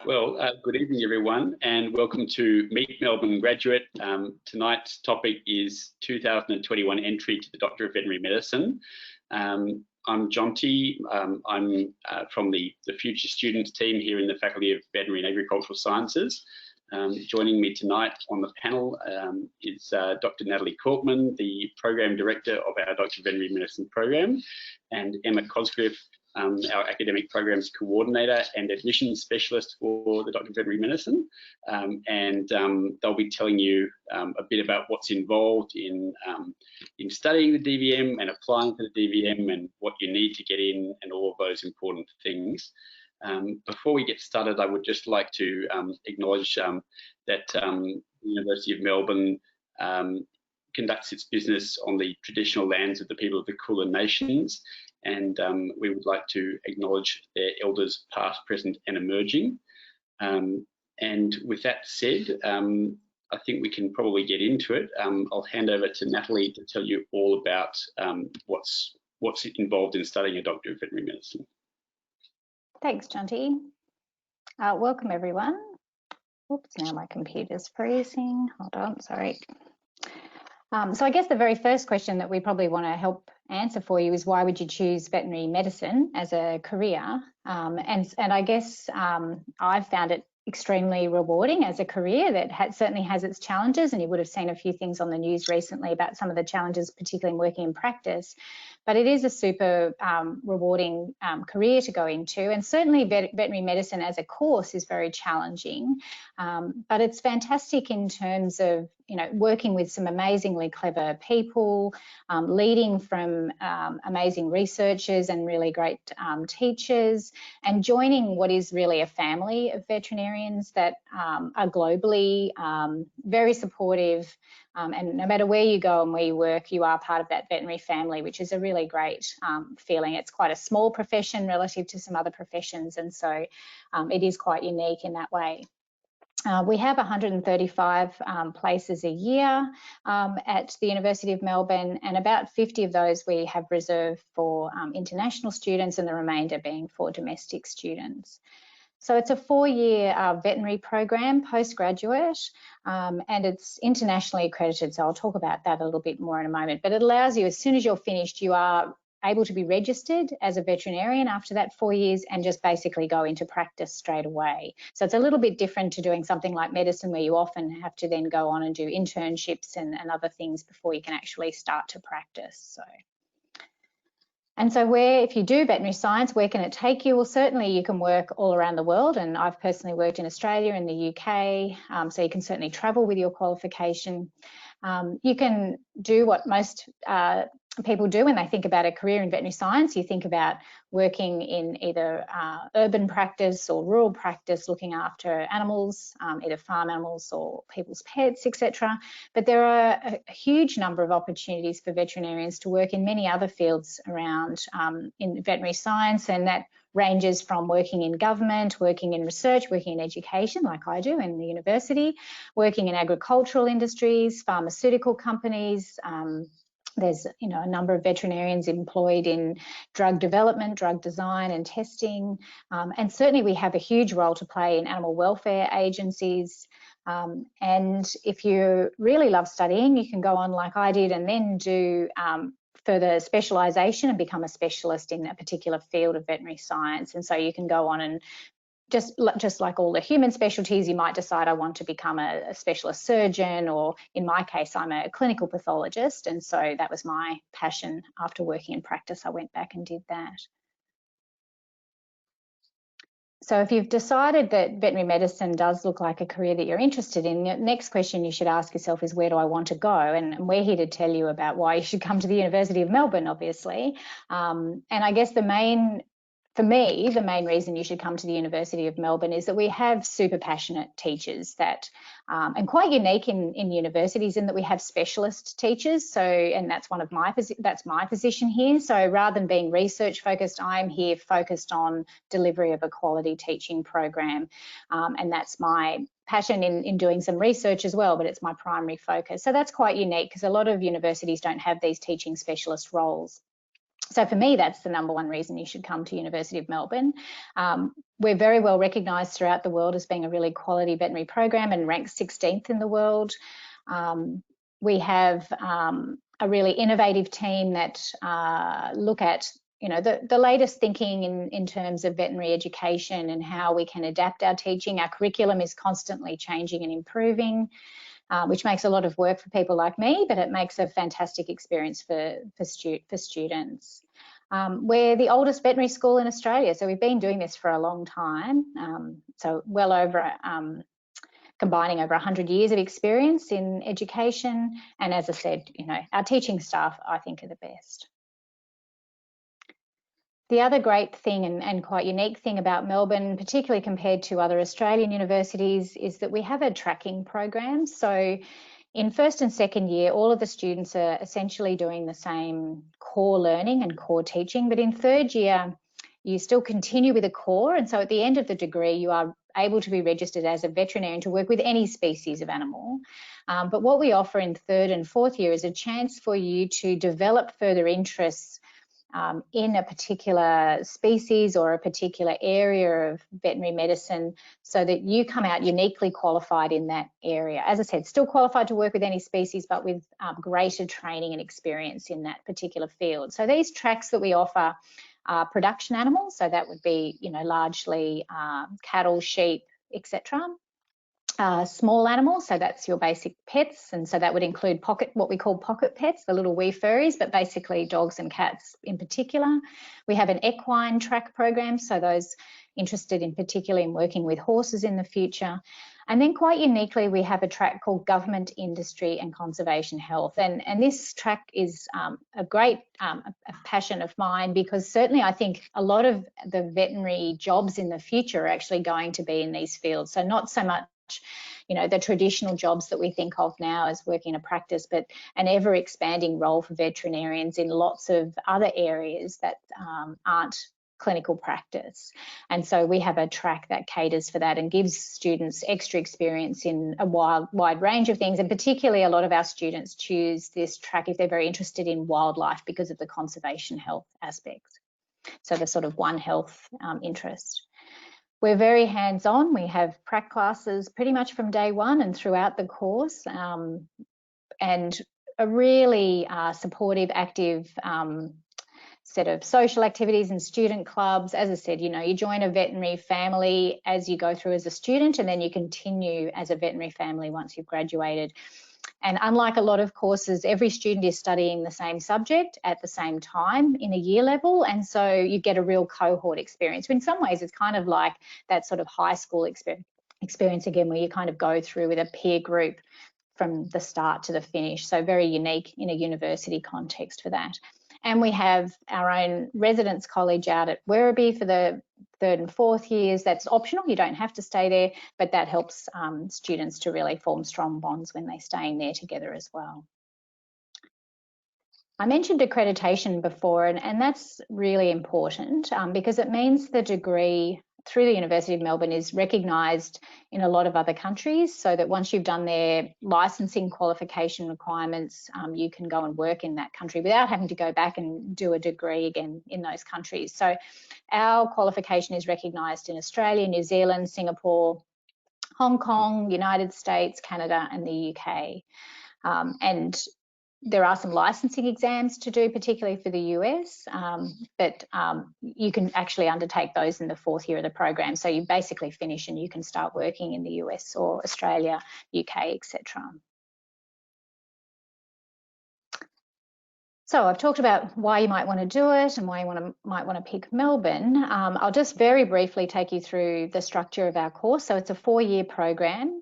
Good evening, everyone, and welcome to Meet Melbourne Graduate. Tonight's topic is 2021 entry to the Doctor of Veterinary Medicine. I'm Jonty. I'm from the Future Students team here in the Faculty of Veterinary and Agricultural Sciences. Joining me tonight on the panel is Dr. Natalie Courtman, the Program Director of our Doctor of Veterinary Medicine program, and Emma Cosgriff, our Academic Programs Coordinator and Admissions Specialist for the Doctor of Veterinary Medicine. They'll be telling you a bit about what's involved in studying the DVM and applying for the DVM and what you need to get in and all of those important things. Before we get started, I would just like to acknowledge that the University of Melbourne conducts its business on the traditional lands of the people of the Kulin Nations, and we would like to acknowledge their elders past, present and emerging. And with that said, I think we can probably get into it. I'll hand over to Natalie to tell you all about what's involved in studying a Doctor of Veterinary Medicine. Thanks, Jonty. Welcome, everyone. Oops, now my computer's freezing. Hold on, sorry. So I guess the very first question that we probably want to help answer for you is, why would you choose veterinary medicine as a career? And I guess I've found it extremely rewarding as a career that certainly has its challenges, and you would have seen a few things on the news recently about some of the challenges, particularly in working in practice. But it is a super rewarding career to go into, and certainly veterinary medicine as a course is very challenging, but it's fantastic in terms of working with some amazingly clever people, leading from amazing researchers and really great teachers, and joining what is really a family of veterinarians that are globally very supportive, and no matter where you go and where you work, you are part of that veterinary family, which is a really great feeling. It's quite a small profession relative to some other professions, and so it is quite unique in that way. We have 135 places a year at the University of Melbourne, and about 50 of those we have reserved for international students, and the remainder being for domestic students. So it's a 4-year veterinary program, postgraduate, and it's internationally accredited. So I'll talk about that a little bit more in a moment. But it allows you, as soon as you're finished, you are able to be registered as a veterinarian after that 4 years and just basically go into practice straight away. So it's a little bit different to doing something like medicine, where you often have to then go on and do internships and other things before you can actually start to practice. And so if you do veterinary science, where can it take you? Well, certainly you can work all around the world, and I've personally worked in Australia and the UK, so you can certainly travel with your qualification. You can do what most people do when they think about a career in veterinary science. You think about working in either urban practice or rural practice, looking after animals, either farm animals or people's pets, etc. But there are a huge number of opportunities for veterinarians to work in many other fields around in veterinary science, and that ranges from working in government, working in research, working in education like I do in the university, working in agricultural industries, pharmaceutical companies. There's a number of veterinarians employed in drug development, drug design and testing, and certainly we have a huge role to play in animal welfare agencies. And if you really love studying, you can go on like I did and then do further specialisation and become a specialist in a particular field of veterinary science. And so you can go on and just like all the human specialties, you might decide I want to become a specialist surgeon, or in my case, I'm a clinical pathologist. And so that was my passion. After working in practice, I went back and did that. So if you've decided that veterinary medicine does look like a career that you're interested in, the next question you should ask yourself is, where do I want to go? And we're here to tell you about why you should come to the University of Melbourne, obviously. And I guess for me, the main reason you should come to the University of Melbourne is that we have super passionate teachers that, and quite unique in universities in that we have specialist teachers. So, and that's my position here. So rather than being research focused, I'm here focused on delivery of a quality teaching program. And that's my passion in doing some research as well, but it's my primary focus. So that's quite unique because a lot of universities don't have these teaching specialist roles. So for me, that's the number one reason you should come to University of Melbourne. We're very well recognised throughout the world as being a really quality veterinary program and ranked 16th in the world. We have a really innovative team that look at the latest thinking in terms of veterinary education and how we can adapt our teaching. Our curriculum is constantly changing and improving, which makes a lot of work for people like me, but it makes a fantastic experience for students. We're the oldest veterinary school in Australia, so we've been doing this for a long time. So well over, combining over 100 years of experience in education. And as I said, our teaching staff, I think, are the best. The other great thing and quite unique thing about Melbourne, particularly compared to other Australian universities, is that we have a tracking program. So in first and second year, all of the students are essentially doing the same core learning and core teaching, but in third year, you still continue with a core. And so at the end of the degree, you are able to be registered as a veterinarian to work with any species of animal. But what we offer in third and fourth year is a chance for you to develop further interests in a particular species or a particular area of veterinary medicine, so that you come out uniquely qualified in that area. As I said, still qualified to work with any species, but with greater training and experience in that particular field. So these tracks that we offer are production animals, so that would be, largely cattle, sheep, etc. Small animals, so that's your basic pets, and so that would include what we call pocket pets, the little wee furries, but basically dogs and cats in particular. We have an equine track program, so those interested in particularly in working with horses in the future. And then quite uniquely, we have a track called Government, Industry and Conservation Health. And this track is a great a passion of mine, because certainly I think a lot of the veterinary jobs in the future are actually going to be in these fields. So not so much the traditional jobs that we think of now as working in a practice, but an ever expanding role for veterinarians in lots of other areas that aren't clinical practice. And so we have a track that caters for that and gives students extra experience in a wide range of things. And particularly a lot of our students choose this track if they're very interested in wildlife because of the conservation health aspects. So the sort of One Health interest. We're very hands-on. We have prac classes pretty much from day one and throughout the course, and a really supportive, active set of social activities and student clubs. As I said, you join a veterinary family as you go through as a student, and then you continue as a veterinary family once you've graduated. And unlike a lot of courses, every student is studying the same subject at the same time in a year level, and so you get a real cohort experience. In some ways, it's kind of like that sort of high school experience again, where you kind of go through with a peer group from the start to the finish. So very unique in a university context for that. And we have our own residence college out at Werribee for the third and fourth years. That's optional, you don't have to stay there, but that helps students to really form strong bonds when they're staying there together as well. I mentioned accreditation before, and that's really important because it means the degree through the University of Melbourne is recognised in a lot of other countries, so that once you've done their licensing qualification requirements, you can go and work in that country without having to go back and do a degree again in those countries. So our qualification is recognised in Australia, New Zealand, Singapore, Hong Kong, United States, Canada and the UK. And there are some licensing exams to do, particularly for the US, but you can actually undertake those in the fourth year of the program. So you basically finish and you can start working in the US or Australia, UK, etc. So I've talked about why you might want to do it and why you might want to pick Melbourne. I'll just very briefly take you through the structure of our course. So it's a 4-year program.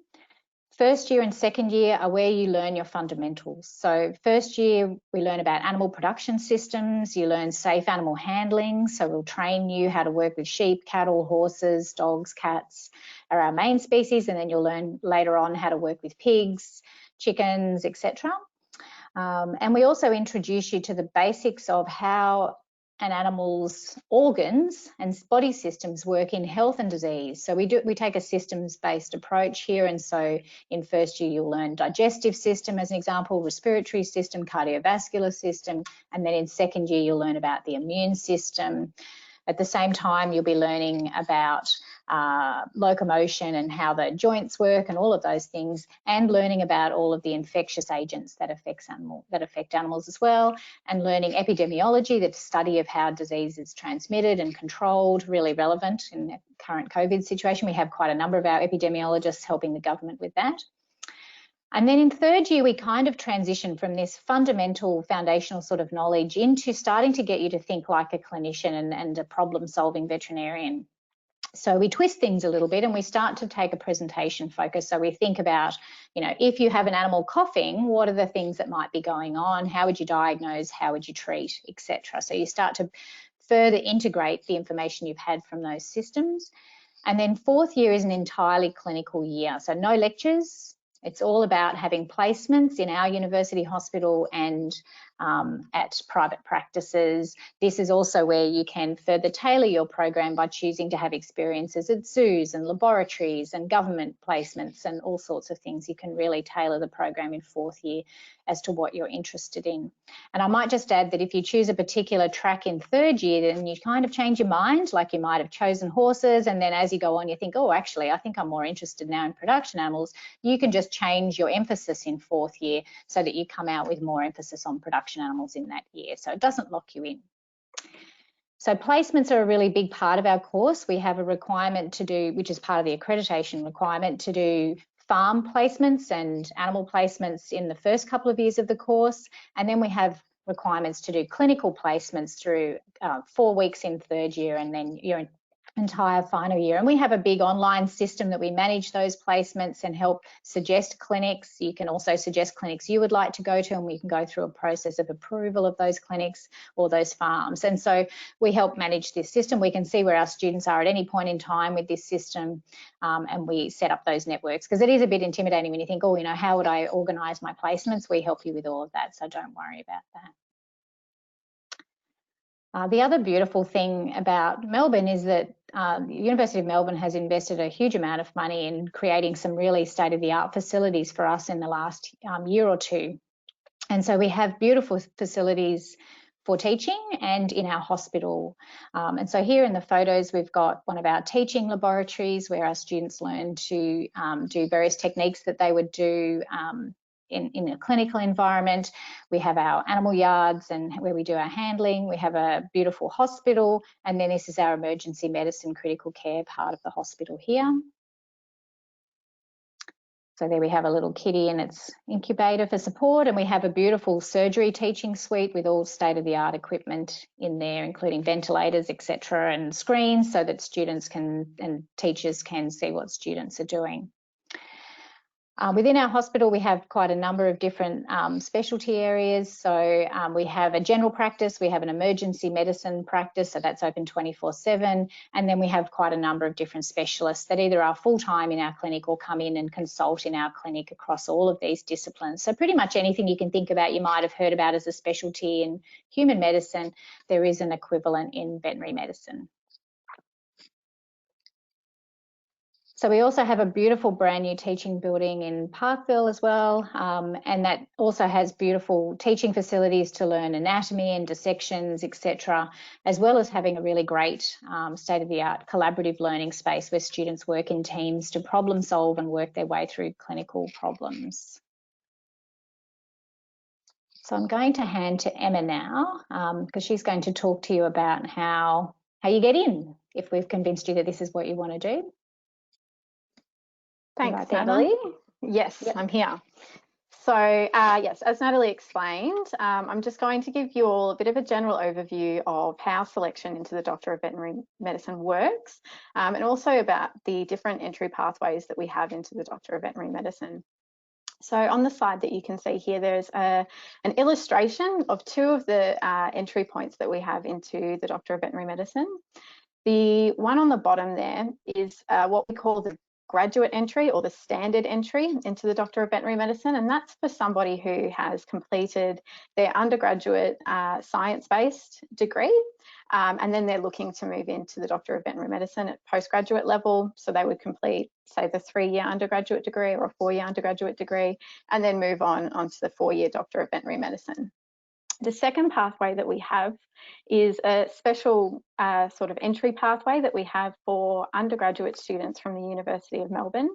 First year and second year are where you learn your fundamentals. So first year, we learn about animal production systems, you learn safe animal handling. So we'll train you how to work with sheep, cattle, horses, dogs, cats are our main species. And then you'll learn later on how to work with pigs, chickens, etc. And we also introduce you to the basics of how an animal's organs and body systems work in health and disease. So we take a systems-based approach here, and so in first year you'll learn digestive system as an example, respiratory system, cardiovascular system, and then in second year you'll learn about the immune system. At the same time, you'll be learning about locomotion and how the joints work and all of those things, and learning about all of the infectious agents that affect animals as well, and learning epidemiology, the study of how disease is transmitted and controlled, really relevant in the current COVID situation. We have quite a number of our epidemiologists helping the government with that. And then in third year, we kind of transition from this fundamental foundational sort of knowledge into starting to get you to think like a clinician and a problem-solving veterinarian. So we twist things a little bit and we start to take a presentation focus. So we think about, you know, if you have an animal coughing, what are the things that might be going on? How would you diagnose? How would you treat, etc. So you start to further integrate the information you've had from those systems. And then fourth year is an entirely clinical year. So no lectures. It's all about having placements in our university hospital and at private practices. This is also where you can further tailor your program by choosing to have experiences at zoos and laboratories and government placements and all sorts of things. You can really tailor the program in fourth year as to what you're interested in. And I might just add that if you choose a particular track in third year, then you kind of change your mind, like you might have chosen horses, and then as you go on you think, oh, actually I think I'm more interested now in production animals. You can just change your emphasis in fourth year so that you come out with more emphasis on production animals in that year. So it doesn't lock you in. So placements are a really big part of our course. We have a requirement to do, which is part of the accreditation requirement, to do farm placements and animal placements in the first couple of years of the course. And then we have requirements to do clinical placements through 4 weeks in third year and then your entire final year. And we have a big online system that we manage those placements and help suggest clinics. You can also suggest clinics you would like to go to, and we can go through a process of approval of those clinics or those farms. And so we help manage this system. We can see where our students are at any point in time with this system, and we set up those networks, because it is a bit intimidating when you think, oh, you know, how would I organise my placements? We help you with all of that, so don't worry about that. The other beautiful thing about Melbourne is that the University of Melbourne has invested a huge amount of money in creating some really state-of-the-art facilities for us in the last year or two. And so we have beautiful facilities for teaching and in our hospital. And so here in the photos, we've got one of our teaching laboratories where our students learn to do various techniques that they would do in a clinical environment. We have our animal yards and where we do our handling. We have a beautiful hospital, and then this is our emergency medicine critical care part of the hospital here. So there we have a little kitty in its incubator for support, and we have a beautiful surgery teaching suite with all state-of-the-art equipment in there, including ventilators, etc., and screens so that students can and teachers can see what students are doing. Within our hospital, we have quite a number of different specialty areas. So we have a general practice, we have an emergency medicine practice, so that's open 24/7. And then we have quite a number of different specialists that either are full-time in our clinic or come in and consult in our clinic across all of these disciplines. So pretty much anything you can think about, you might have heard about as a specialty in human medicine, there is an equivalent in veterinary medicine. So we also have a beautiful brand new teaching building in Parkville as well, and that also has beautiful teaching facilities to learn anatomy and dissections, etc., as well as having a really great state-of-the-art collaborative learning space where students work in teams to problem solve and work their way through clinical problems. So I'm going to hand to Emma now, because she's going to talk to you about how you get in if we've convinced you that this is what you want to do. Thanks, Natalie. Yes, yep. I'm here. So yes, as Natalie explained, I'm just going to give you all a bit of a general overview of how selection into the Doctor of Veterinary Medicine works, and also about the different entry pathways that we have into the Doctor of Veterinary Medicine. So on the slide that you can see here, there's an illustration of two of the entry points that we have into the Doctor of Veterinary Medicine. The one on the bottom there is what we call the graduate entry or the standard entry into the Doctor of Veterinary Medicine, and that's for somebody who has completed their undergraduate science-based degree, and then they're looking to move into the Doctor of Veterinary Medicine at postgraduate level. So they would complete, say, the 3-year undergraduate degree or a 4-year undergraduate degree, and then move onto the 4-year Doctor of Veterinary Medicine. The second pathway that we have is a special sort of entry pathway that we have for undergraduate students from the University of Melbourne.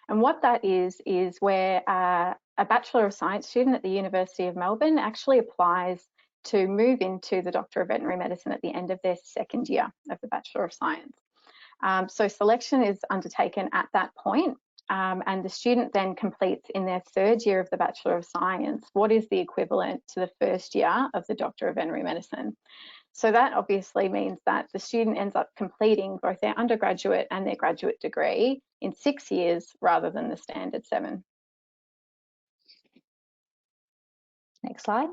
And what that is where a Bachelor of Science student at the University of Melbourne actually applies to move into the Doctor of Veterinary Medicine at the end of their 2nd year of the Bachelor of Science. So selection is undertaken at that point. And the student then completes in their 3rd year of the Bachelor of Science what is the equivalent to the 1st year of the Doctor of Veterinary Medicine. So that obviously means that the student ends up completing both their undergraduate and their graduate degree in 6 years rather than the standard 7. Next slide.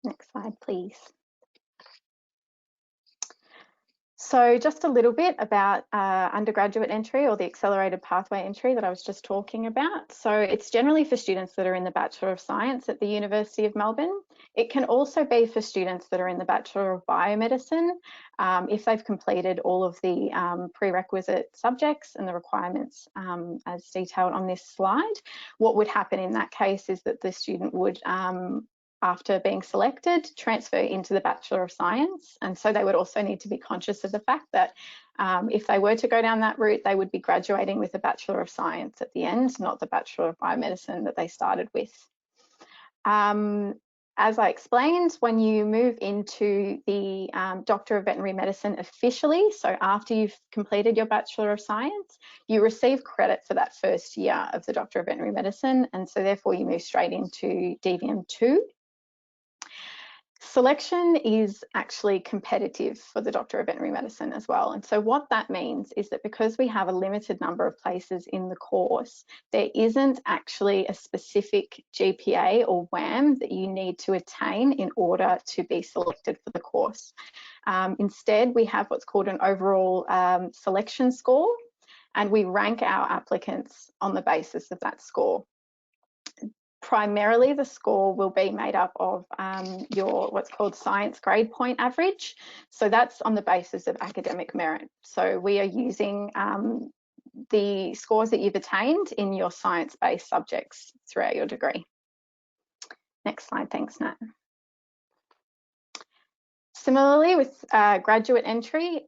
Next slide, please. So just a little bit about undergraduate entry or the accelerated pathway entry that I was just talking about. So it's generally for students that are in the Bachelor of Science at the University of Melbourne. It can also be for students that are in the Bachelor of Biomedicine if they've completed all of the prerequisite subjects and the requirements as detailed on this slide. What would happen in that case is that the student would after being selected, transfer into the Bachelor of Science. And so they would also need to be conscious of the fact that if they were to go down that route, they would be graduating with a Bachelor of Science at the end, not the Bachelor of Biomedicine that they started with. As I explained, when you move into the Doctor of Veterinary Medicine officially, so after you've completed your Bachelor of Science, you receive credit for that 1st year of the Doctor of Veterinary Medicine, and so therefore you move straight into DVM 2. Selection is actually competitive for the Doctor of Veterinary Medicine as well. And so what that means is that because we have a limited number of places in the course, there isn't actually a specific GPA or WAM that you need to attain in order to be selected for the course. Instead, we have what's called an overall selection score, and we rank our applicants on the basis of that score. Primarily, the score will be made up of your what's called science grade point average. So that's on the basis of academic merit. So we are using the scores that you've attained in your science-based subjects throughout your degree. Next slide, thanks, Nat. Similarly, with graduate entry,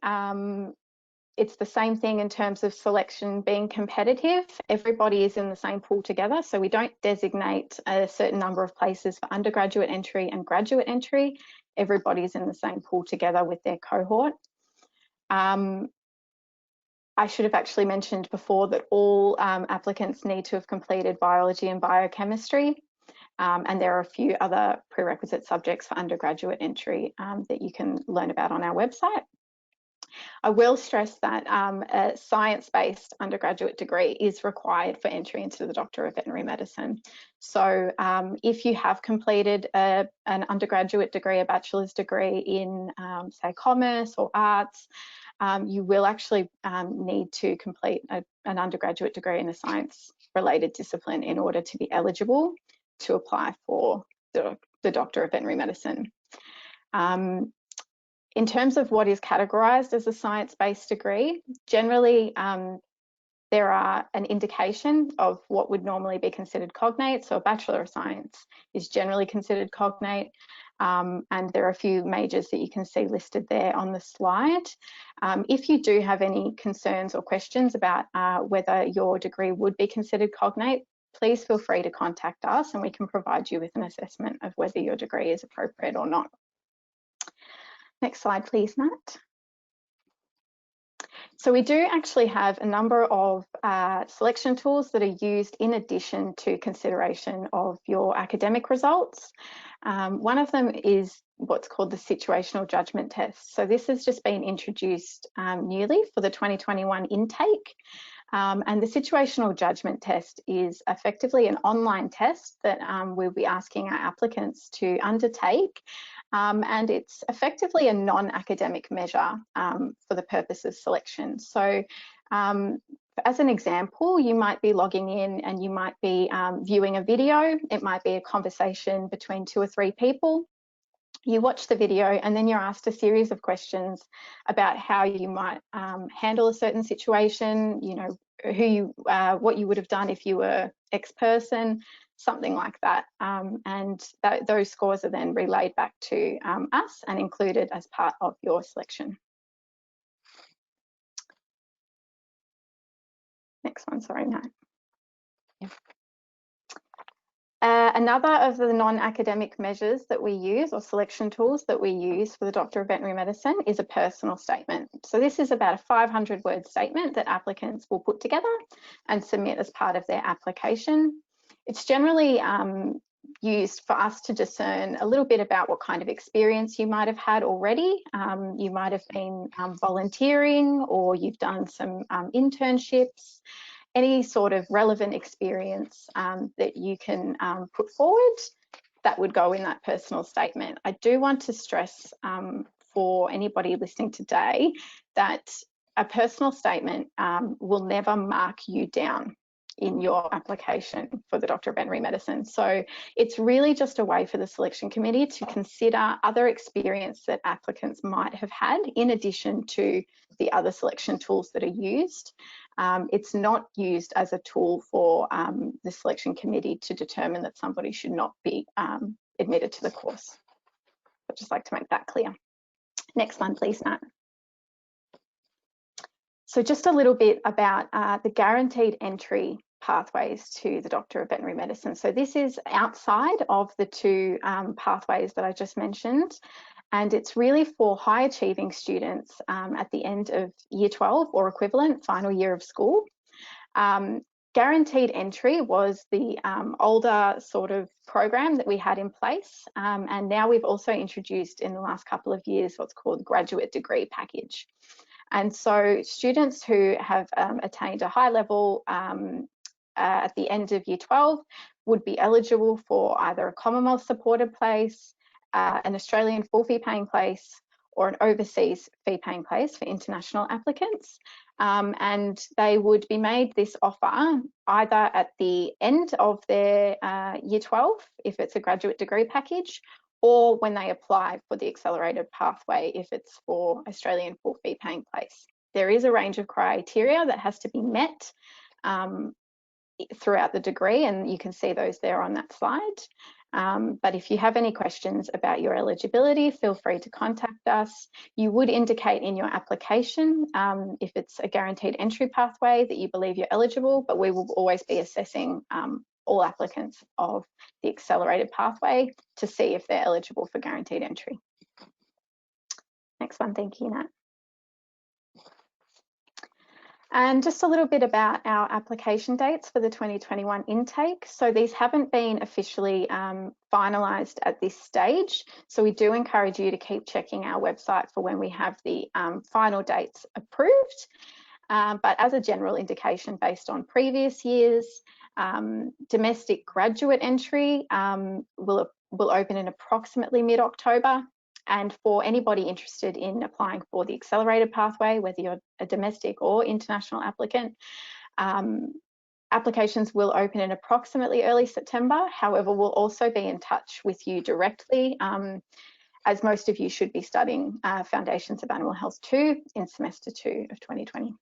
it's the same thing in terms of selection being competitive. Everybody is in the same pool together, so we don't designate a certain number of places for undergraduate entry and graduate entry. Everybody's in the same pool together with their cohort. I should have actually mentioned before that all applicants need to have completed biology and biochemistry, and there are a few other prerequisite subjects for undergraduate entry that you can learn about on our website. I will stress that a science-based undergraduate degree is required for entry into the Doctor of Veterinary Medicine. So if you have completed an undergraduate degree, a bachelor's degree in, say, commerce or arts, you will actually need to complete an undergraduate degree in a science-related discipline in order to be eligible to apply for the Doctor of Veterinary Medicine. In terms of what is categorised as a science-based degree, generally there are an indication of what would normally be considered cognate. So a Bachelor of Science is generally considered cognate, and there are a few majors that you can see listed there on the slide. If you do have any concerns or questions about whether your degree would be considered cognate, please feel free to contact us and we can provide you with an assessment of whether your degree is appropriate or not. Next slide, please, Nat. So we do actually have a number of selection tools that are used in addition to consideration of your academic results. One of them is what's called the situational judgment test. So this has just been introduced newly for the 2021 intake. And the situational judgment test is effectively an online test that we'll be asking our applicants to undertake. And it's effectively a non-academic measure for the purpose of selection. So for as an example, you might be logging in and you might be viewing a video. It might be a conversation between 2 or 3 people. You watch the video and then you're asked a series of questions about how you might handle a certain situation, you know, what you would have done if you were X person, something like that. And those scores are then relayed back to us and included as part of your selection. Next one, sorry, no. Another of the non-academic measures that we use, or selection tools that we use for the Doctor of Veterinary Medicine, is a personal statement. So this is about a 500-word statement that applicants will put together and submit as part of their application. It's generally used for us to discern a little bit about what kind of experience you might have had already. You might have been volunteering, or you've done some internships. Any sort of relevant experience that you can put forward that would go in that personal statement. I do want to stress for anybody listening today that a personal statement will never mark you down in your application for the Doctor of Veterinary Medicine. So it's really just a way for the selection committee to consider other experience that applicants might have had in addition to the other selection tools that are used. It's not used as a tool for the selection committee to determine that somebody should not be admitted to the course. I'd just like to make that clear. Next one, please, Nat. So just a little bit about the guaranteed entry pathways to the Doctor of Veterinary Medicine. So this is outside of the 2 pathways that I just mentioned. And it's really for high achieving students at the end of year 12 or equivalent, final year of school. Guaranteed entry was the older sort of program that we had in place. And now we've also introduced in the last couple of years what's called graduate degree package. And so students who have attained a high level at the end of year 12 would be eligible for either a Commonwealth supported place, an Australian full fee paying place, or an overseas fee paying place for international applicants. And they would be made this offer either at the end of their year 12, if it's a graduate degree package, or when they apply for the accelerated pathway, if it's for Australian full fee paying place. There is a range of criteria that has to be met throughout the degree, and you can see those there on that slide. But if you have any questions about your eligibility, feel free to contact us. You would indicate in your application if it's a guaranteed entry pathway that you believe you're eligible, but we will always be assessing all applicants of the accelerated pathway to see if they're eligible for guaranteed entry. Next one, thank you, Nat. And just a little bit about our application dates for the 2021 intake. So these haven't been officially finalised at this stage. So we do encourage you to keep checking our website for when we have the final dates approved. But as a general indication based on previous years, domestic graduate entry will open in approximately mid-October. And for anybody interested in applying for the accelerated pathway, whether you're a domestic or international applicant, applications will open in approximately early September. However, we'll also be in touch with you directly, as most of you should be studying Foundations of Animal Health 2 in semester 2 of 2020.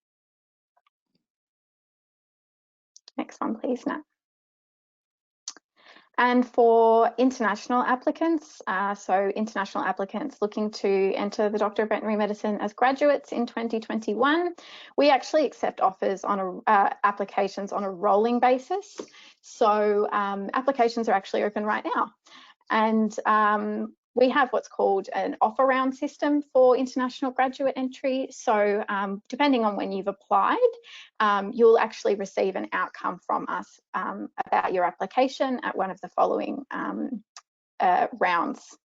Next one, please, Nat. And for international applicants, so international applicants looking to enter the Doctor of Veterinary Medicine as graduates in 2021, we actually accept offers on applications on a rolling basis. So applications are actually open right now. And we have what's called an offer round system for international graduate entry. So depending on when you've applied, you'll actually receive an outcome from us about your application at one of the following rounds.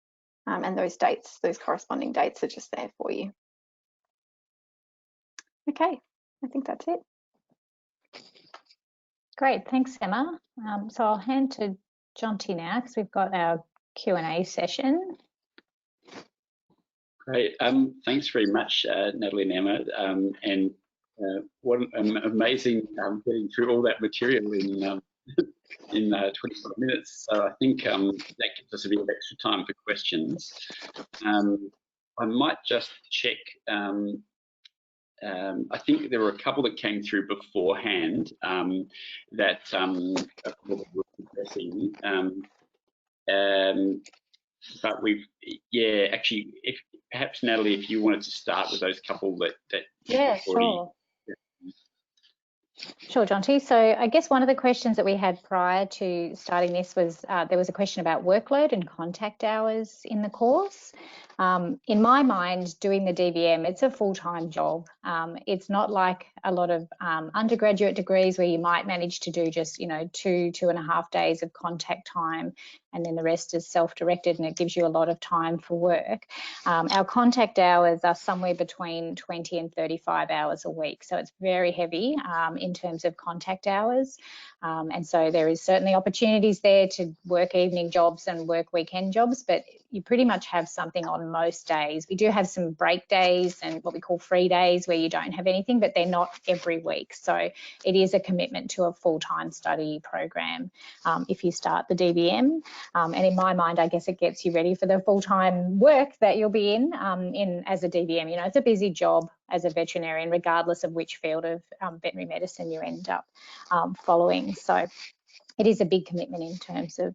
And those dates, those corresponding dates are just there for you. Okay, I think that's it. Great, thanks, Emma. So I'll hand to Jonty now because we've got our Q&A session. Great, thanks very much, Natalie and Emma. And what an amazing getting through all that material in 25 minutes. So I think that gives us a bit of extra time for questions. I might just check. I think there were a couple that came through beforehand that were progressing. But yeah, actually, if perhaps Natalie, if you wanted to start with those couple that yeah, sure. Sure, Jonty. So I guess one of the questions that we had prior to starting this was there was a question about workload and contact hours in the course. In my mind, doing the DVM, it's a full-time job. It's not like a lot of undergraduate degrees where you might manage to do just, 2.5 days of contact time, and then the rest is self-directed, and it gives you a lot of time for work. Our contact hours are somewhere between 20 and 35 hours a week. So it's very heavy in terms of contact hours. And so there is certainly opportunities there to work evening jobs and work weekend jobs, but you pretty much have something on most days. We do have some break days and what we call free days where you don't have anything, but they're not every week. So it is a commitment to a full-time study program if you start the DVM. And in my mind, I guess it gets you ready for the full-time work that you'll be in as a DVM. It's a busy job as a veterinarian, regardless of which field of veterinary medicine you end up following. So it is a big commitment in terms of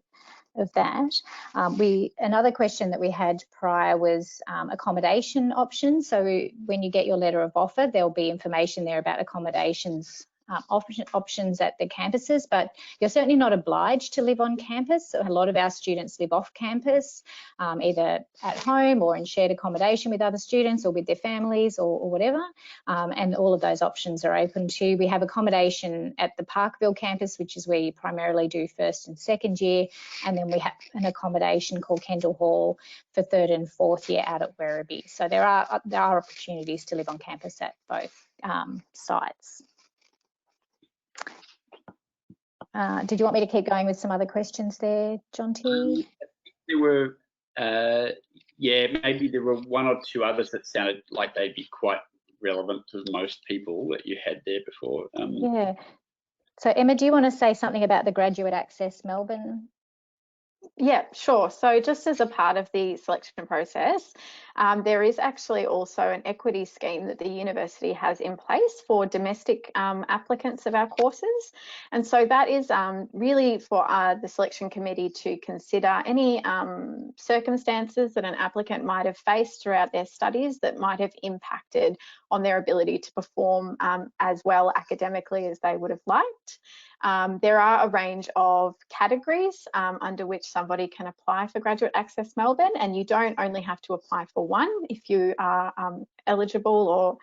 that. Another question that we had prior was accommodation options. So when you get your letter of offer, there'll be information there about accommodations options at the campuses, but you're certainly not obliged to live on campus. So a lot of our students live off campus, either at home or in shared accommodation with other students or with their families or whatever. And all of those options are open to. We have accommodation at the Parkville campus, which is where you primarily do first and second year. And then we have an accommodation called Kendall Hall for third and fourth year out at Werribee. So there are opportunities to live on campus at both sites. Did you want me to keep going with some other questions there, Jonty? There were, yeah, maybe there were one or two others that sounded like they'd be quite relevant to most people that you had there before. Yeah. So Emma, do you want to say something about the Graduate Access Melbourne? Yeah, sure. So just as a part of the selection process, there is actually also an equity scheme that the university has in place for domestic applicants of our courses. And so that is really for the selection committee to consider any circumstances that an applicant might have faced throughout their studies that might have impacted on their ability to perform as well academically as they would have liked. There are a range of categories under which somebody can apply for Graduate Access Melbourne, and you don't only have to apply for one. If you are eligible, or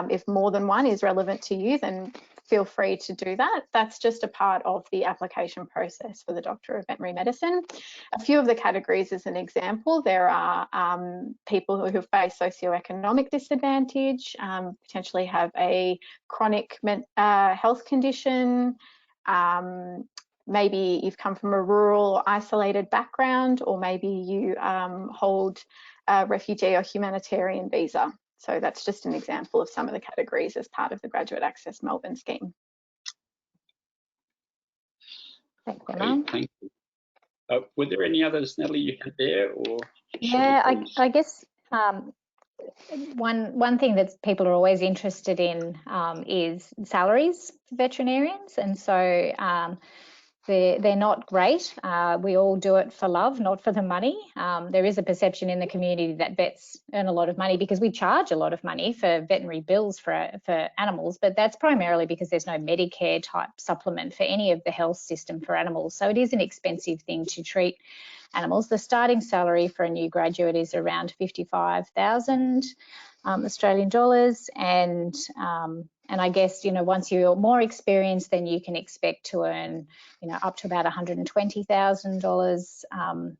if more than one is relevant to you, then feel free to do that. That's just a part of the application process for the Doctor of Veterinary Medicine. A few of the categories as an example, there are people who face socioeconomic disadvantage, potentially have a chronic health condition, maybe you've come from a rural or isolated background, or maybe you hold a refugee or humanitarian visa. So that's just an example of some of the categories as part of the Graduate Access Melbourne scheme. Thanks, Emma. Thank you. Were there any others, Natalie, you had there? Or yeah, I guess one thing that people are always interested in is salaries for veterinarians, and so they're not great. We all do it for love, not for the money. There is a perception in the community that vets earn a lot of money because we charge a lot of money for veterinary bills for animals, but that's primarily because there's no Medicare type supplement for any of the health system for animals. So it is an expensive thing to treat animals. The starting salary for a new graduate is around 55,000 Australian dollars, and I guess, once you're more experienced, then you can expect to earn, up to about $120,000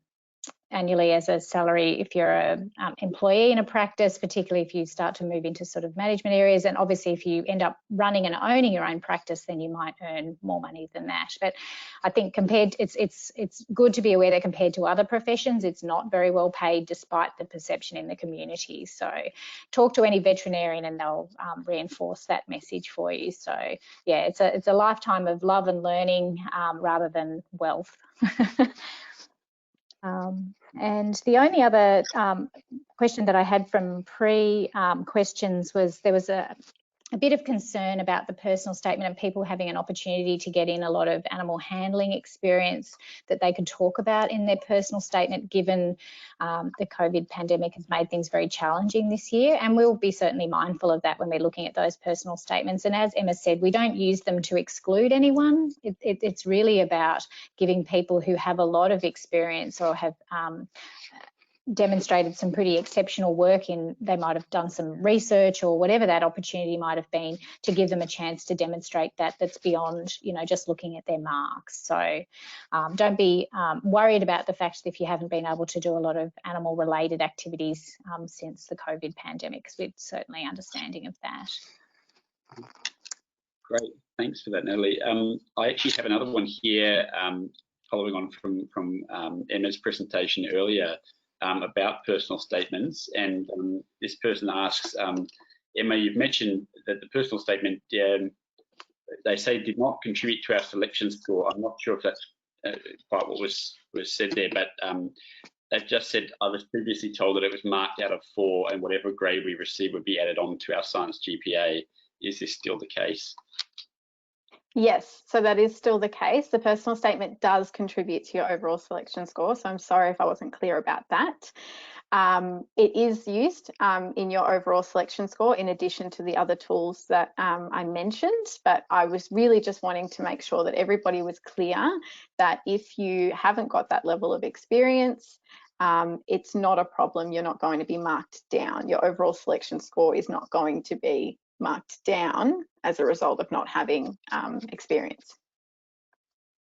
annually as a salary if you're an employee in a practice, particularly if you start to move into sort of management areas. And obviously, if you end up running and owning your own practice, then you might earn more money than that. But I think it's good to be aware that compared to other professions, it's not very well paid, despite the perception in the community. So talk to any veterinarian and they'll reinforce that message for you. So yeah, it's a lifetime of love and learning rather than wealth. And the only other question that I had from questions was there was a bit of concern about the personal statement and people having an opportunity to get in a lot of animal handling experience that they could talk about in their personal statement, given the COVID pandemic has made things very challenging this year. And we'll be certainly mindful of that when we're looking at those personal statements. And as Emma said, we don't use them to exclude anyone. It's really about giving people who have a lot of experience or have demonstrated some pretty exceptional work in, they might have done some research or whatever that opportunity might have been, to give them a chance to demonstrate that's beyond, you know, just looking at their marks. So don't be worried about the fact that if you haven't been able to do a lot of animal related activities since the COVID pandemic, because we're certainly understanding of that. Great, thanks for that, Natalie. I actually have another one here, following on from Emma's presentation earlier, about personal statements, and this person asks, Emma, you've mentioned that the personal statement, they say, did not contribute to our selection score. I'm not sure if that's quite what was said there, but they've just said, I was previously told that it was marked out of 4 and whatever grade we received would be added on to our science GPA. Is this still the case? Yes, so that is still the case. The personal statement does contribute to your overall selection score, so I'm sorry if I wasn't clear about that. It is used in your overall selection score in addition to the other tools that I mentioned, but I was really just wanting to make sure that everybody was clear that if you haven't got that level of experience, it's not a problem. You're not going to be marked down. Your overall selection score is not going to be marked down as a result of not having experience.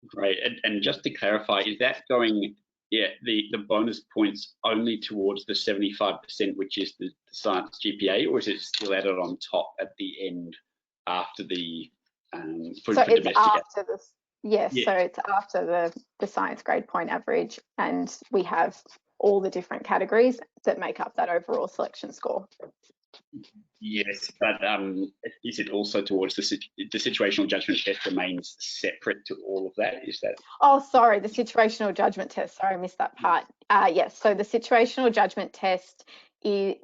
Great, and just to clarify, is that going, the bonus points only towards the 75%, which is the science GPA, or is it still added on top at the end after the for it's domestic? After this, yes, so it's after the science grade point average, and we have all the different categories that make up that overall selection score. Yes, but is it also towards the situational judgment test remains separate to all of that? Is that? Oh, sorry, the situational judgment test. Sorry, I missed that part. Yes, so the situational judgment test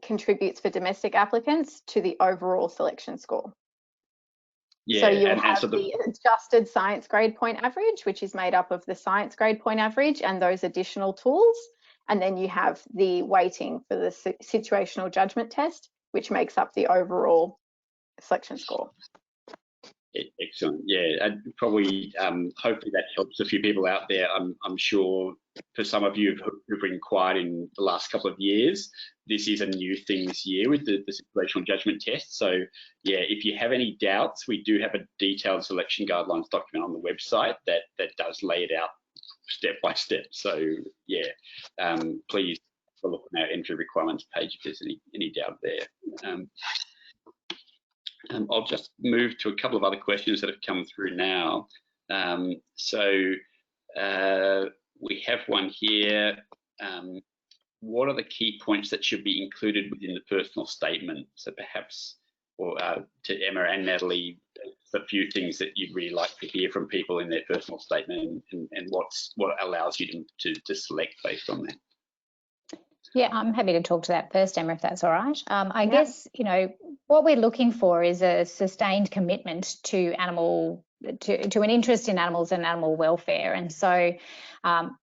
contributes for domestic applicants to the overall selection score. Yeah, so you'll have the adjusted science grade point average, which is made up of the science grade point average and those additional tools. And then you have the weighting for the situational judgment test, which makes up the overall selection score. Excellent. Yeah, and probably hopefully that helps a few people out there. I'm sure for some of you who've inquired in the last couple of years, this is a new thing this year with the situational judgment test. So yeah, if you have any doubts, we do have a detailed selection guidelines document on the website that does lay it out step by step. So yeah, please have a look on our entry requirements page if there's any doubt there. I'll just move to a couple of other questions that have come through now. We have one here. What are the key points that should be included within the personal statement? So perhaps, or to Emma and Natalie, a few things that you'd really like to hear from people in their personal statement, and what allows you to select based on that. Yeah, I'm happy to talk to that first, Emma, if that's all right. I guess, you know, what we're looking for is a sustained commitment to an interest in animals and animal welfare. And so,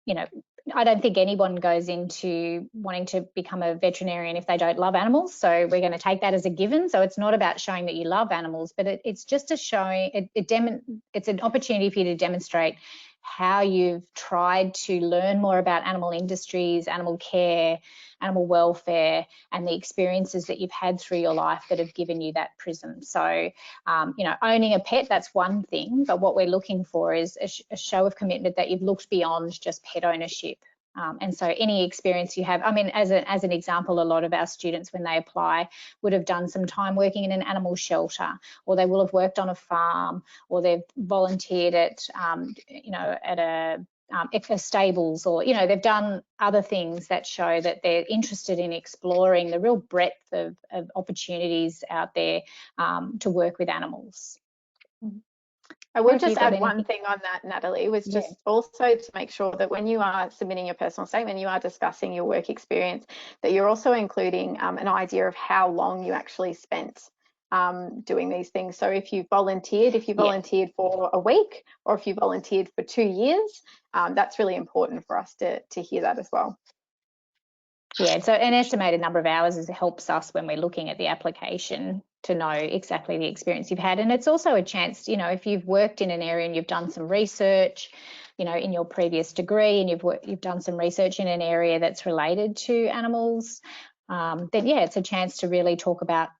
you know, I don't think anyone goes into wanting to become a veterinarian if they don't love animals. So we're going to take that as a given. So it's not about showing that you love animals, but it's just a showing, it's an opportunity for you to demonstrate how you've tried to learn more about animal industries, animal care, animal welfare, and the experiences that you've had through your life that have given you that prism. So, you know, owning a pet, that's one thing, but what we're looking for is a show of commitment that you've looked beyond just pet ownership. And so any experience you have, I mean, as an example, a lot of our students, when they apply, would have done some time working in an animal shelter, or they will have worked on a farm, or they've volunteered at, at a stables, or, they've done other things that show that they're interested in exploring the real breadth of opportunities out there to work with animals. I would just add one thing on that, Natalie, was just also to make sure that when you are submitting your personal statement, you are discussing your work experience, that you're also including an idea of how long you actually spent doing these things. So if you volunteered for a week, or if you volunteered for 2 years, that's really important for us to hear that as well. Yeah, so an estimated number of hours helps us when we're looking at the application to know exactly the experience you've had. And it's also a chance, if you've worked in an area and you've done some research, in your previous degree, and you've done some research in an area that's related to animals, then yeah, it's a chance to really talk about,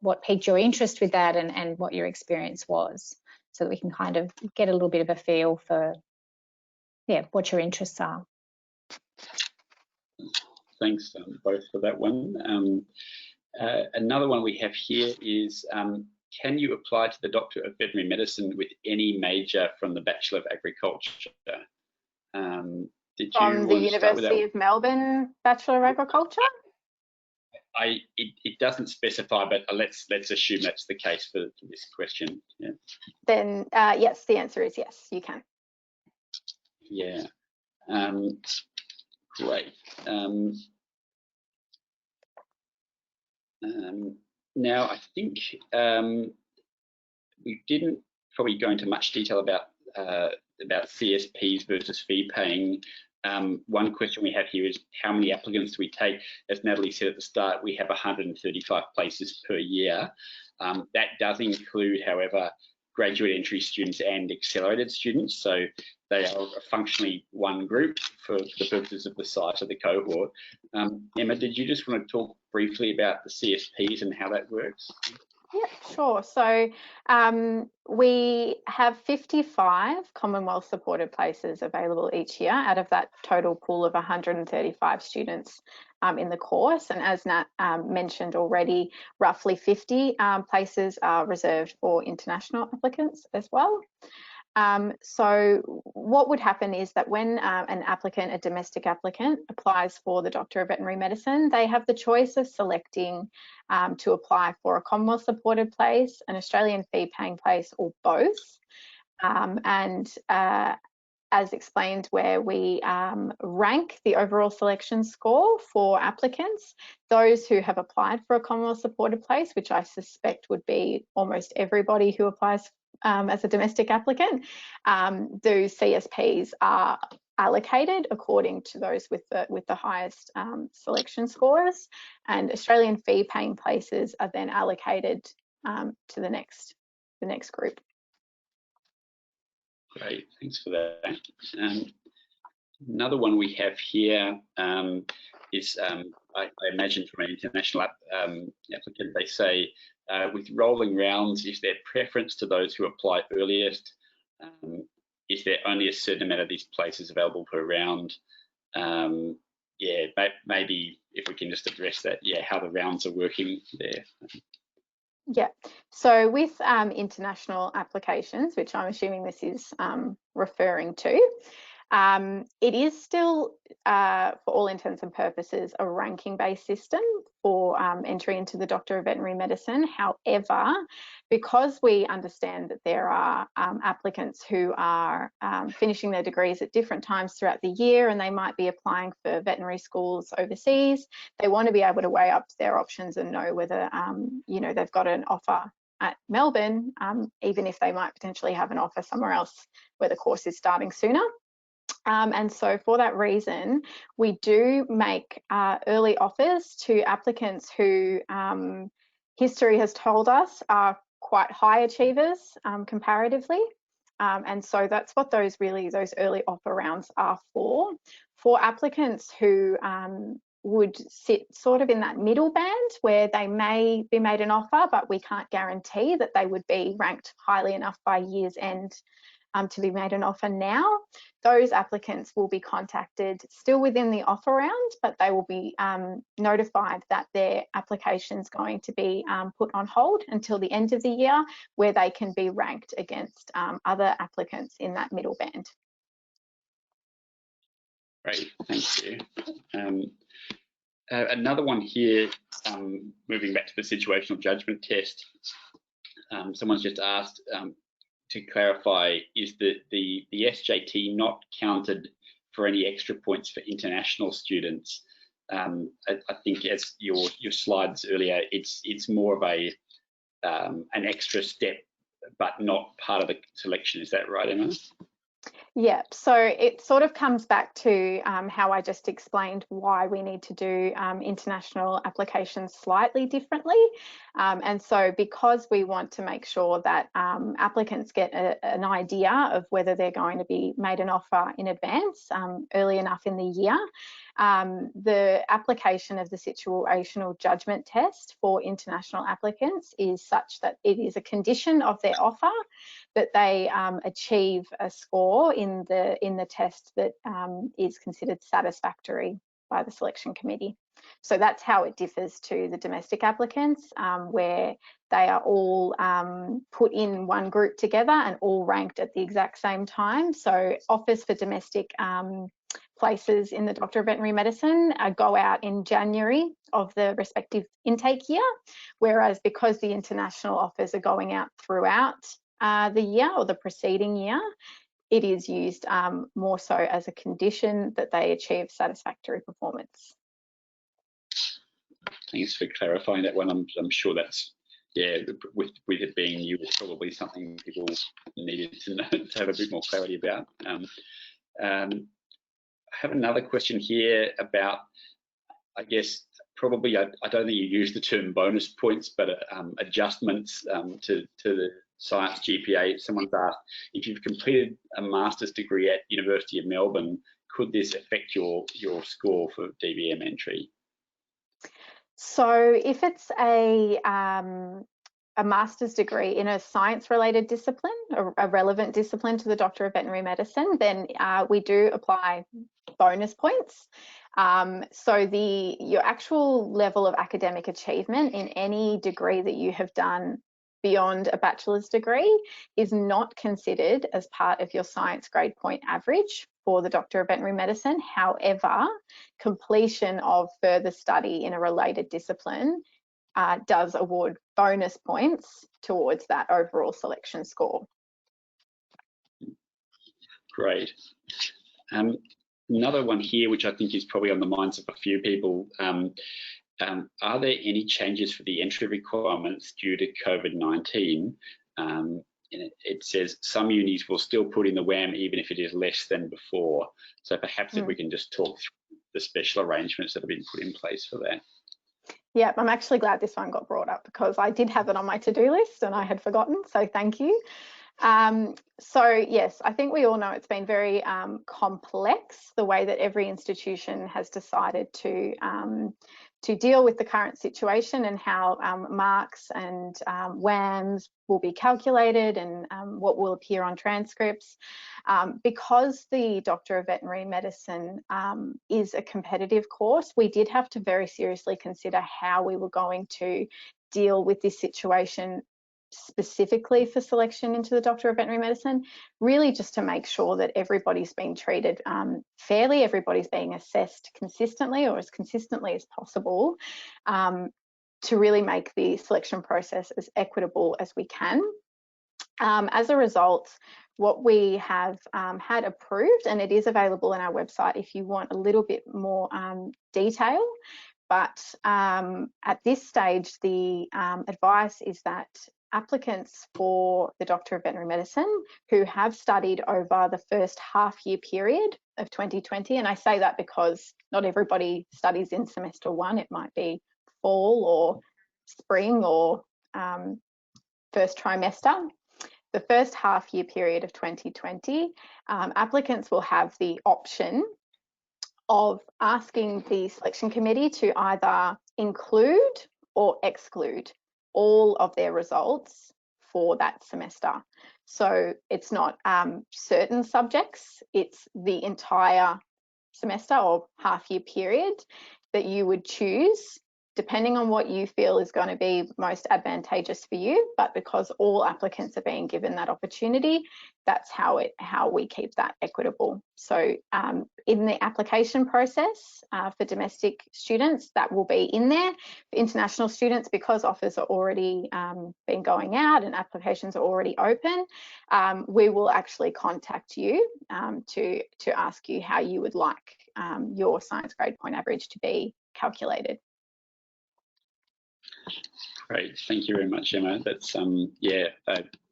what piqued your interest with that and what your experience was, so that we can kind of get a little bit of a feel for, what your interests are. Thanks both for that one. Another one we have here is, can you apply to the Doctor of Veterinary Medicine with any major from the Bachelor of Agriculture? From the University of Melbourne Bachelor of Agriculture? It doesn't specify, but let's assume that's the case for this question. Yeah. Then yes, the answer is yes, you can. Yeah. Great. Now, I think we didn't probably go into much detail about CSPs versus fee paying. One question we have here is, how many applicants do we take? As Natalie said at the start, we have 135 places per year. That does include, however, graduate entry students and accelerated students. So they are functionally one group for the purposes of the size of the cohort. Emma, did you just want to talk briefly about the CSPs and how that works? Yeah, sure. So we have 55 Commonwealth supported places available each year out of that total pool of 135 students in the course. And as Nat mentioned already, roughly 50 places are reserved for international applicants as well. So what would happen is that when an applicant, a domestic applicant, applies for the Doctor of Veterinary Medicine, they have the choice of selecting to apply for a Commonwealth supported place, an Australian fee paying place, or both. As explained, where we rank the overall selection score for applicants, those who have applied for a Commonwealth supported place, which I suspect would be almost everybody who applies as a domestic applicant, those CSPs are allocated according to those with the highest selection scores, and Australian fee paying places are then allocated to the next group. Great, thanks for that. Another one we have here is, I imagine from an international applicant, they say, with rolling rounds, is there preference to those who apply earliest? Is there only a certain amount of these places available per round? Yeah, maybe if we can just address that, how the rounds are working there. Yeah, so with international applications, which I'm assuming this is referring to, it is still, for all intents and purposes, a ranking-based system for entry into the Doctor of Veterinary Medicine. However, because we understand that there are applicants who are finishing their degrees at different times throughout the year, and they might be applying for veterinary schools overseas, they want to be able to weigh up their options and know whether, they've got an offer at Melbourne, even if they might potentially have an offer somewhere else where the course is starting sooner. And so for that reason, we do make early offers to applicants who history has told us are quite high achievers comparatively. And so that's what those early offer rounds are for. For applicants who would sit sort of in that middle band where they may be made an offer, but we can't guarantee that they would be ranked highly enough by year's end to be made an offer now, those applicants will be contacted still within the offer round, but they will be notified that their application is going to be put on hold until the end of the year, where they can be ranked against other applicants in that middle band. Great, thank you. Another one here, moving back to the situational judgment test. Someone's just asked to clarify, is the SJT not counted for any extra points for international students? I think as your slides earlier, it's more of an extra step, but not part of the selection. Is that right, Emma? Yeah, so it sort of comes back to how I just explained why we need to do international applications slightly differently. And so because we want to make sure that applicants get an idea of whether they're going to be made an offer in advance early enough in the year, the application of the situational judgment test for international applicants is such that it is a condition of their offer that they achieve a score in the test that is considered satisfactory by the selection committee. So that's how it differs to the domestic applicants, where they are all put in one group together and all ranked at the exact same time. So offers for domestic places in the Doctor of Veterinary Medicine go out in January of the respective intake year, whereas because the international offers are going out throughout the year or the preceding year, it is used more so as a condition that they achieve satisfactory performance. Thanks for clarifying that one. I'm sure that's, yeah, with it being new, it's probably something people needed to know, to have a bit more clarity about. I have another question here about, I guess, probably, I don't think you use the term bonus points, but adjustments to the science GPA. Someone's asked, if you've completed a master's degree at University of Melbourne, could this affect your score for DVM entry? So if it's a master's degree in a science-related discipline, a relevant discipline to the Doctor of Veterinary Medicine, then we do apply bonus points. So your actual level of academic achievement in any degree that you have done beyond a bachelor's degree is not considered as part of your science grade point average for the Doctor of Veterinary Medicine. However, completion of further study in a related discipline does award bonus points towards that overall selection score. Great. Another one here, which I think is probably on the minds of a few people, are there any changes for the entry requirements due to COVID-19? It says some unis will still put in the WAM even if it is less than before. So perhaps if we can just talk through the special arrangements that have been put in place for that. Yeah, I'm actually glad this one got brought up because I did have it on my to-do list and I had forgotten, so thank you. So yes, I think we all know it's been very complex, the way that every institution has decided to deal with the current situation and how marks and WAMs will be calculated and what will appear on transcripts. Because the Doctor of Veterinary Medicine is a competitive course, we did have to very seriously consider how we were going to deal with this situation specifically for selection into the Doctor of Veterinary Medicine, really just to make sure that everybody's being treated fairly, everybody's being assessed consistently or as consistently as possible, to really make the selection process as equitable as we can. As a result, what we have had approved, and it is available on our website if you want a little bit more detail, but at this stage, the advice is that applicants for the Doctor of Veterinary Medicine who have studied over the first half-year period of 2020, and I say that because not everybody studies in semester one, it might be fall or spring or first trimester. The first half-year period of 2020, applicants will have the option of asking the selection committee to either include or exclude all of their results for that semester. So it's not certain subjects, it's the entire semester or half-year period that you would choose, depending on what you feel is going to be most advantageous for you. But because all applicants are being given that opportunity, that's how we keep that equitable. So in the application process for domestic students, that will be in there. For international students, because offers are already been going out and applications are already open, we will actually contact you to ask you how you would like your science grade point average to be calculated. Great, thank you very much, Emma. That's yeah,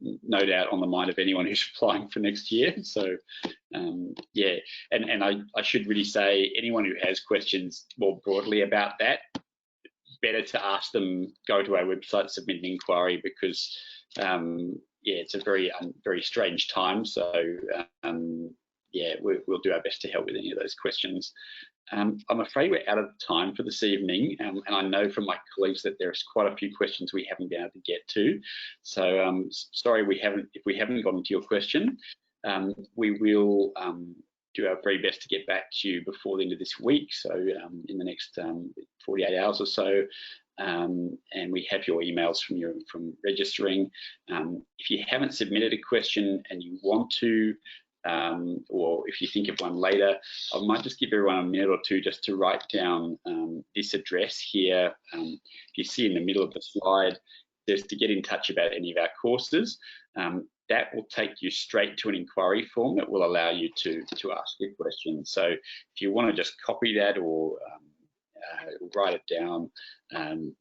no doubt on the mind of anyone who's applying for next year. So yeah, and I should really say, anyone who has questions more broadly about that, better to ask them, go to our website, submit an inquiry, because yeah, it's a very strange time. So yeah, we'll do our best to help with any of those questions. I'm afraid we're out of time for this evening, and I know from my colleagues that there's quite a few questions we haven't been able to get to. So sorry if we haven't gotten to your question. We will do our very best to get back to you before the end of this week, so in the next 48 hours or so. And we have your emails from registering. If you haven't submitted a question and you want to, or if you think of one later, I might just give everyone a minute or two just to write down this address here. If you see in the middle of the slide, there's to get in touch about any of our courses. That will take you straight to an inquiry form that will allow you to ask a question. So if you want to just copy that or write it down,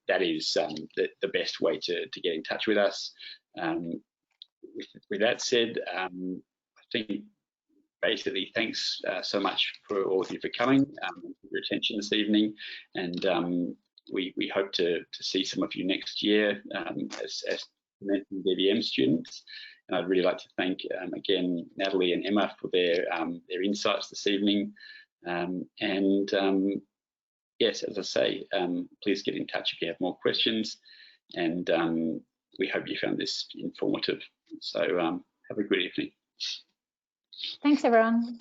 that is the best way to get in touch with us. With that said, I think basically thanks so much for all of you for coming, for your attention this evening, and we hope to see some of you next year as mentioned DVM students. And I'd really like to thank again Natalie and Emma for their insights this evening. Yes, as I say, please get in touch if you have more questions, and we hope you found this informative. So have a good evening. Thanks, everyone.